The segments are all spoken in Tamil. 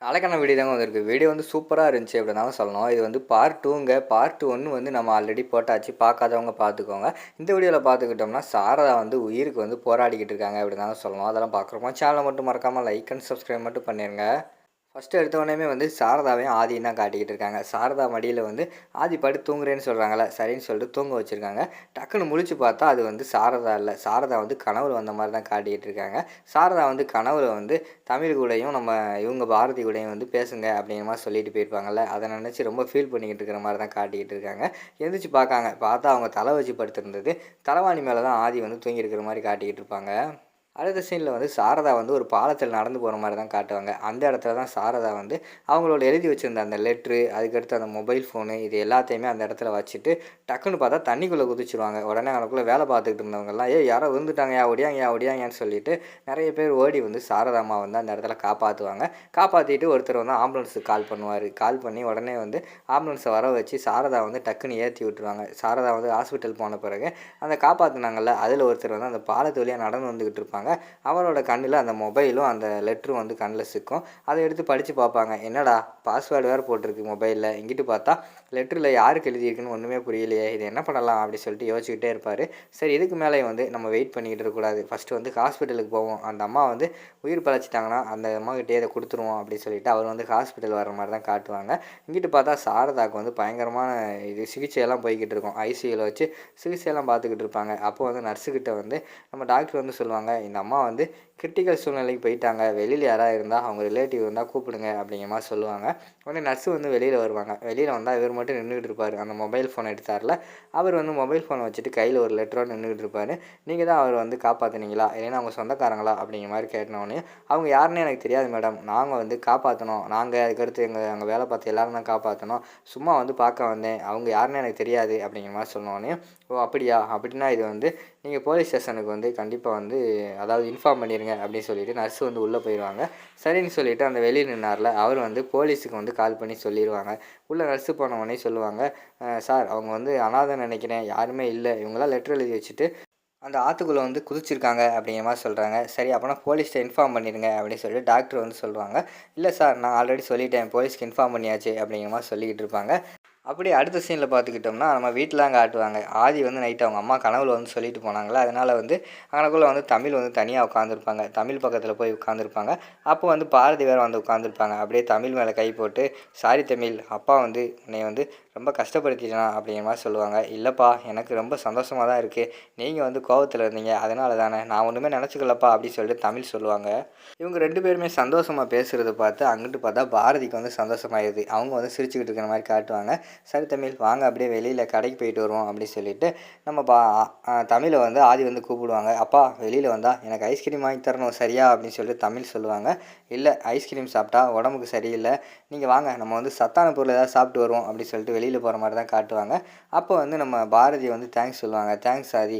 நாளைக்கான வீடியோ தாங்க வந்திருக்கு. வீடியோ வந்து சூப்பரா இருந்துச்சு அப்படின்னு தாங்க சொல்லணும். இது வந்து பார்ட் 2ங்க. பார்ட் 1 வந்து நம்ம ஆல்ரெடி போட்டாச்சு. பார்க்காதவங்க பார்த்துக்கோங்க. இந்த வீடியோல பார்த்துக்கிட்டோம்னா, சாரதா வந்து உயிருக்கு வந்து போராடிக்கிட்டு இருக்காங்க அப்படின்னு தாங்க சொல்லணும். அதெல்லாம் பார்க்குறோமா சேனலை மட்டும் மறக்காம லைக் அண்ட் சப்ஸ்கிரைப் மட்டும் பண்ணிருங்க. ஃபஸ்ட்டு எடுத்தோடனேயுமே வந்து சாரதாவையும் ஆதியும் தான் காட்டிக்கிட்டு இருக்காங்க. சாரதா மடியில் வந்து ஆதி படுத்து தூங்குறேன்னு சொல்கிறாங்களே, சரின்னு சொல்லிட்டு தூங்க வச்சுருக்காங்க. டக்குன்னு முழிச்சு பார்த்தா அது வந்து சாரதா இல்லை. சாரதா வந்து கனவுல வந்த மாதிரி தான் காட்டிக்கிட்டு இருக்காங்க. சாரதா வந்து கனவுல வந்து தமிழ் கூடயும் நம்ம இவங்க பாரதி கூடயும் வந்து பேசுங்க அப்படிங்கிற மாதிரி சொல்லிட்டு போயிருப்பாங்கல்ல, அதை நினச்சி ரொம்ப ஃபீல் பண்ணிக்கிட்டு இருக்கிற மாதிரி தான் காட்டிக்கிட்டு இருக்காங்க. எந்திரிச்சு பார்க்காங்க. பார்த்தா அவங்க தலை வச்சு படுத்துருந்தது. தலைவாணி மேலே தான் ஆதி வந்து தூங்கியிருக்கிற மாதிரி காட்டிக்கிட்டு இருப்பாங்க. அடுத்த சீனில் வந்து சாரதா வந்து ஒரு பாலத்தில் நடந்து போகிற மாதிரி தான் காட்டுவாங்க. அந்த இடத்துல தான் சாரதா வந்து அவங்களோட எழுதி வச்சுருந்த அந்த லெட்ரு, அதுக்கடுத்து அந்த மொபைல் ஃபோனு இது எல்லாத்தையுமே அந்த இடத்துல வச்சுட்டு டக்குன்னு பார்த்தா தண்ணிக்குள்ளே குதிச்சிருவாங்க. உடனே அவனுக்குள்ளே வேலை பார்த்துக்கிட்டு இருந்தவங்கலாம் யாரோ விழுந்துட்டாங்கயா ஒடியாங்கன்னு சொல்லிட்டு நிறைய பேர் ஓடி வந்து சாரதாம்மா வந்து அந்த இடத்துல காப்பாற்றுவாங்க. காப்பாற்றிட்டு ஒருத்தர் வந்து ஆம்புலன்ஸுக்கு கால் பண்ணுவார். கால் பண்ணி உடனே வந்து ஆம்புலன்ஸை வர வச்சு சாரதா வந்து டக்குன்னு ஏற்றி விட்டுருவாங்க. சாரதா வந்து ஹாஸ்பிட்டல் போன பிறகு அந்த காப்பாற்றினாங்கல்ல, அதில் ஒருத்தர் வந்து அந்த பாலத்து வழியாக நடந்து வந்துக்கிட்டு இருப்பாங்க. அவரோட கண்ணில் அந்த மொபைலும் அந்த லெட்டரும் வந்து கண்ணில் சிக்கும். அதை எடுத்து படித்து பார்ப்பாங்க. என்னடா பாஸ்வேர்டு வேறு போட்டிருக்கு மொபைலில், இங்கிட்டு பார்த்தா லெட்டரில் யாருக்கு எழுதியிருக்குன்னு ஒன்றுமே புரியலையே, இது என்ன பண்ணலாம் அப்படி சொல்லிட்டு யோசிச்சுக்கிட்டே இருப்பார். சரி, இதுக்கு மேலே வந்து நம்ம வெயிட் பண்ணிக்கிட்டு இருக்கக்கூடாது, ஃபஸ்ட்டு வந்து ஹாஸ்பிட்டலுக்கு போவோம், அந்த அம்மா வந்து உயிர் பழச்சிட்டாங்கன்னா அந்த அம்மாக்கிட்டே அதை கொடுத்துருவோம் அப்படின்னு சொல்லிட்டு அவர் வந்து ஹாஸ்பிட்டல் வர மாதிரி தான் காட்டுவாங்க. இங்கிட்டு பார்த்தா சாரதாவுக்கு வந்து பயங்கரமான இது சிகிச்சையெல்லாம் போய்கிட்டு இருக்கும். ஐசியூவில் வச்சு சிகிச்சையெல்லாம் பார்த்துக்கிட்டு இருப்பாங்க. அப்போ வந்து நர்ஸுக்கிட்ட வந்து நம்ம டாக்டர் வந்து சொல்லுவாங்க, இந்த அம்மா வந்து கிரிட்டிக்கல் சூழ்நிலைக்கு போயிட்டாங்க, வெளியில் யாராவது இருந்தால் அவங்க ரிலேட்டிவ் இருந்தால் கூப்பிடுங்க அப்படிங்கிற மாதிரி சொல்லுவாங்க. உடனே நர்ஸு வந்து வெளியில் வருவாங்க. வெளியில் வந்தால் இவர் மட்டும் நின்றுக்கிட்டு இருப்பார். அந்த மொபைல் ஃபோனை எடுத்தார்ல, அவர் வந்து மொபைல் ஃபோனை வச்சுட்டு கையில் ஒரு லெட்டரோடு நின்றுக்கிட்டு இருப்பார். நீங்கள் தான் அவர் வந்து காப்பாற்றினீங்களா, இல்லைன்னா அவங்க சொந்தக்காரங்களா அப்படிங்கிற மாதிரி கேட்டனோடனே, அவங்க யாருன்னு எனக்கு தெரியாது மேடம், நாங்கள் வந்து காப்பாற்றணும், நாங்கள் அதுக்கடுத்து அங்கே வேலை பார்த்து எல்லோரும் தான் காப்பாற்றணும், சும்மா வந்து பார்க்க வந்தேன், அவங்க யாருன்னு எனக்கு தெரியாது அப்படிங்கிற மாதிரி சொன்னோடனே, ஓ அப்படியா, அப்படின்னா இது வந்து நீங்கள் போலீஸ் ஸ்டேஷனுக்கு வந்து கண்டிப்பாக வந்து அதாவது இன்ஃபார்ம் பண்ணிடுங்க அப்படின்னு சொல்லிவிட்டு நர்ஸு வந்து உள்ளே போயிடுவாங்க. சரின்னு சொல்லிவிட்டு அந்த வெளியே நின்னார்ல, அவர் வந்து போலீஸுக்கு வந்து கால் பண்ணி சொல்லிடுவாங்க. உள்ளே நர்ஸு போனவொடனே சொல்லுவாங்க, சார் அவங்க வந்து அனாதைன்னு நினைக்கிறேன், யாருமே இல்லை, இவங்களாம் லெட்டர் எழுதி வச்சுட்டு அந்த ஆற்றுக்குள்ளே வந்து குதிச்சிருக்காங்க அப்படிங்கிற மாதிரி சொல்கிறாங்க. சரி, அப்போனா போலீஸ்ட்டை இன்ஃபார்ம் பண்ணிடுங்க அப்படின்னு சொல்லிட்டு டாக்டர் வந்து சொல்லுவாங்க. இல்லை சார், நான் ஆல்ரெடி சொல்லிட்டேன், போலீஸ்க்கு இன்ஃபார்ம் பண்ணியாச்சு அப்படிங்கிற மாதிரி சொல்லிக்கிட்டு இருப்பாங்க. அப்படியே அடுத்த சீனில் பார்த்துக்கிட்டோம்னா, நம்ம வீட்டிலாம் காட்டுவாங்க. ஆதி வந்து நைட்டு அவங்க அம்மா கனவுல வந்து சொல்லிட்டு போனாங்களா, அதனால் வந்து அங்கனக்குள்ளே வந்து தமிழ் வந்து தனியாக உட்காந்துருப்பாங்க. தமிழ் பக்கத்தில் போய் உட்காந்துருப்பாங்க. அப்போ வந்து பாரதி வேறு வந்து உட்காந்துருப்பாங்க. அப்படியே தமிழ் மேலே கை போட்டு, சாரி தமிழ், அப்பா வந்து உன்னை வந்து ரொம்ப கஷ்டப்படுத்திட்டேனா அப்படிங்கிற மாதிரி சொல்லுவாங்க. இல்லைப்பா, எனக்கு ரொம்ப சந்தோஷமாக தான் இருக்குது, நீங்கள் வந்து கோவத்தில் இருந்தீங்க, அதனால தானே, நான் ஒன்றுமே நினச்சிக்கலப்பா அப்படின்னு சொல்லிட்டு தமிழ் சொல்லுவாங்க. இவங்க 2 பேருமே சந்தோஷமாக பேசுகிறத பார்த்து அங்கிட்டு பார்த்தா பாரதிக்கு வந்து சந்தோஷமாயிடுது. அவங்க வந்து சிரிச்சுக்கிட்டு இருக்கிற மாதிரி காட்டுவாங்க. சரி தமிழ், வாங்க அப்படியே வெளியில் கடைக்கு போயிட்டு வருவோம் அப்படின்னு சொல்லிட்டு நம்ம தமிழை வந்து ஆதி வந்து கூப்பிடுவாங்க. அப்பா, வெளியில் வந்தால் எனக்கு ஐஸ்கிரீம் வாங்கி தரணும் சரியா அப்படின்னு சொல்லிட்டு தமிழ் சொல்லுவாங்க. இல்லை, ஐஸ்கிரீம் சாப்பிட்டா உடம்புக்கு சரியில்லை, நீங்கள் வாங்க நம்ம வந்து சத்தான பொருள் ஏதாவது சாப்பிட்டு வருவோம் அப்படின்னு சொல்லிட்டு வெளியில் போகிற மாதிரி தான் காட்டுவாங்க. அப்போ வந்து நம்ம பாரதி வந்து தேங்க்ஸ் சொல்லுவாங்க. தேங்க்ஸ் ஆதி,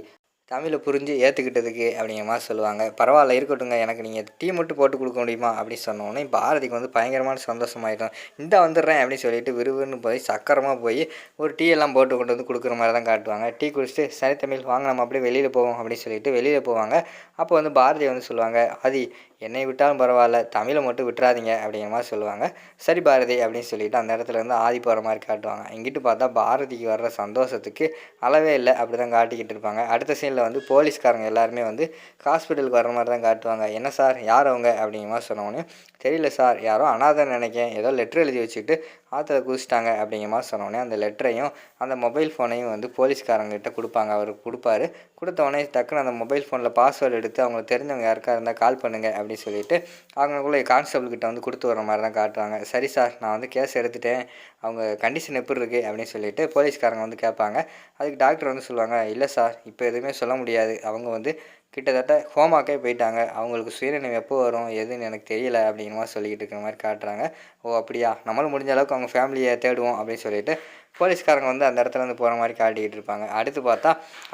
தமிழை புரிஞ்சு ஏற்றுக்கிட்டதுக்கு அப்படிங்கிற மாதிரி சொல்லுவாங்க. பரவாயில்ல இருக்கட்டுங்க, எனக்கு நீங்கள் டீ மட்டும் போட்டு கொடுக்க முடியுமா அப்படின்னு சொன்னோடனே பாரதிக்கு வந்து பயங்கரமான சந்தோஷமாயிடும். இந்த வந்துடுறேன் அப்படின்னு சொல்லிட்டு விறுவிறுன்னு போய் சக்கரமாக போய் ஒரு டீ எல்லாம் போட்டு கொண்டு வந்து கொடுக்குற மாதிரி தான் காட்டுவாங்க. டீ குடிச்சிட்டு சரி தமிழ், வாங்க நம்ம அப்படியே வெளியில் போவோம் அப்படின்னு சொல்லிட்டு வெளியில் போவாங்க. அப்போ வந்து பாரதி வந்து சொல்லுவாங்க, ஆதி என்னை விட்டாலும் பரவாயில்ல, தமிழை மட்டும் விட்டுறாதீங்க அப்படிங்கிற மாதிரி சொல்லுவாங்க. சரி பாரதி அப்படின்னு சொல்லிட்டு அந்த இடத்துல இருந்து ஆதி போகிற மாதிரி காட்டுவாங்க. இங்கிட்டு பார்த்தா பாரதிக்கு வர்ற சந்தோஷத்துக்கு அளவே இல்லை, அப்படி தான் காட்டிக்கிட்டு இருப்பாங்க. அடுத்த சீனில் வந்து போலீஸ்காரங்க எல்லாருமே வந்து ஹாஸ்பிட்டலுக்கு வர மாதிரி தான் காட்டுவாங்க. என்ன சார், யார் அவங்க அப்படிங்கிற மாதிரி சொன்னோடனே, தெரியல சார், யாரோ அனாதைன்னு நினைக்கிறேன், ஏதோ லெட்டர் எழுதி வச்சுக்கிட்டு ஆற்றுல குதிச்சிட்டாங்க அப்படிங்கிற மாதிரி சொன்னோடனே அந்த லெட்டரையும் அந்த மொபைல் ஃபோனையும் வந்து போலீஸ்காரங்கிட்ட கொடுப்பாங்க. அவர் கொடுப்பாரு. கொடுத்தவொடனே டக்குன்னு அந்த மொபைல் ஃபோனில் பாஸ்வேர்டு எடுத்து அவங்களுக்கு தெரிஞ்சவங்க யாருக்கா இருந்தால் கால் பண்ணுங்கள் அப்படின்னு சொல்லிட்டு அவங்களுக்குள்ளே கான்ஸ்டபிள்கிட்ட வந்து கொடுத்து வர மாதிரி தான் காட்டுவாங்க. சரி சார், நான் வந்து கேஸ் எடுத்துட்டேன், அவங்க கண்டிஷன் எப்படி இருக்குது அப்படின்னு சொல்லிட்டு போலீஸ்காரங்க வந்து கேட்பாங்க. அதுக்கு டாக்டர் வந்து சொல்லுவாங்க, இல்லை சார், இப்போ எதுவுமே சொல்ல முடியாது, அவங்க வந்து கிட்டத்தட்ட ஹோமாக்கே போயிட்டாங்க, அவங்களுக்கு சுயநினைவு எப்போ வரும் எதுன்னு எனக்கு தெரியல அப்படிங்கிற மாதிரி சொல்லிக்கிட்டு இருக்கிற மாதிரி காட்டுறாங்க. ஓ அப்படியா, நம்மளும் முடிஞ்ச அளவுக்கு அவங்க ஃபேமிலியை தேடுவோம் அப்படின்னு சொல்லிட்டு போலீஸ்காரங்க வந்து அந்த இடத்துல வந்து போகிற மாதிரி காட்டிக்கிட்டு இருப்பாங்க. அடுத்து பார்த்தா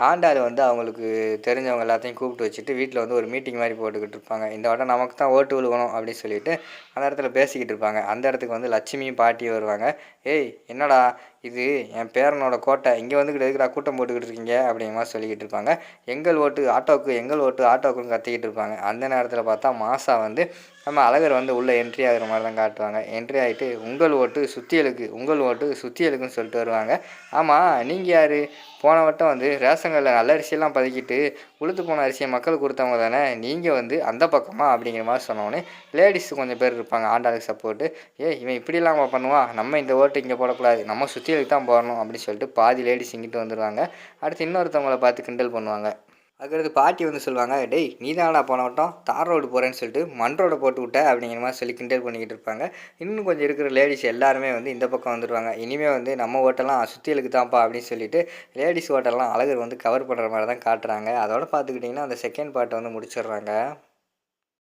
ஆண்டாள் வந்து அவங்களுக்கு தெரிஞ்சவங்க எல்லாத்தையும் கூப்பிட்டு வச்சுட்டு வீட்டில் வந்து ஒரு மீட்டிங் மாதிரி போட்டுக்கிட்டு இருப்பாங்க. இந்த வட்டம் நமக்கு தான் ஓட்டு விழுகணும் அப்படின்னு சொல்லிட்டு அந்த இடத்துல பேசிக்கிட்டு இருப்பாங்க. அந்த இடத்துக்கு வந்து லட்சுமியும் பாட்டியும் வருவாங்க. ஏய் என்னடா இது, என் பேரனோட கோட்டை, இங்கே வந்துக்கிட்டு எதுக்குடா கூட்டம் போட்டுக்கிட்டு இருக்கீங்க அப்படிங்கிற மாதிரி சொல்லிக்கிட்டு இருப்பாங்க. எங்கள் ஓட்டு ஆட்டோவுக்கு, எங்கள் ஓட்டு ஆட்டோவுக்குன்னு கத்திக்கிட்டு இருப்பாங்க. அந்த நேரத்தில் பார்த்தா மாசா வந்து நம்ம அழகர் வந்து உள்ளே என்ட்ரி ஆகிற மாதிரி தான் காட்டுவாங்க. என்ட்ரி ஆகிட்டு உங்கள் ஓட்டு சுத்தியலுக்கு, உங்கள் ஓட்டு சுத்தியலுக்குன்னு சொல்லிட்டு வருவாங்க. ஆமாம், நீங்கள் யார்? போன வட்டம் வந்து ரேஷன் கார்டில் நல்ல அரிசியெல்லாம் பதுக்கிட்டு உளுத்து போன அரிசியை மக்களுக்கு கொடுத்தவங்க தானே, நீங்கள் வந்து அந்த பக்கமா அப்படிங்கிற மாதிரி சொன்னோடனே லேடிஸ் கொஞ்சம் பேர் இருப்பாங்க ஆண்டாளுக்கு சப்போர்ட்டு. இவன் இப்படிலாம் பண்ணுவான், நம்ம இந்த ஓட்டு இங்கே போடக்கூடாது, நம்ம சுத்தியலுக்கு தான் போடணும் அப்படின்னு சொல்லிட்டு பாதி லேடிஸ் இங்கிட்டு வந்துடுவாங்க. அடுத்து இன்னொருத்தவங்கள பார்த்து கிண்டல் பண்ணுவாங்க. அதுக்கடுத்து பாட்டி வந்து சொல்லுவாங்க, டேய் நீ தானடா போன வட்டம் தார் ரோடு போகிறேன்னு சொல்லிட்டு மண் ரோடை போட்டு விட்ட அப்படிங்கிற மாதிரி சொல்லி கிண்டல் பண்ணிக்கிட்டு இருப்பாங்க. இன்னும் கொஞ்சம் இருக்கிற லேடிஸ் எல்லாருமே வந்து இந்த பக்கம் வந்துடுவாங்க. இனிமேல் வந்து நம்ம ஓட்டெல்லாம் சுத்தியலுக்கு தான்ப்பா அப்படின்னு சொல்லிட்டு லேடிஸ் ஓட்டெல்லாம் அழகர் வந்து கவர் பண்ணுற மாதிரி தான் காட்டுறாங்க. அதோட பார்த்துக்கிட்டிங்கன்னா அந்த செகண்ட் பார்ட்டை வந்து முடிச்சிடுறாங்க.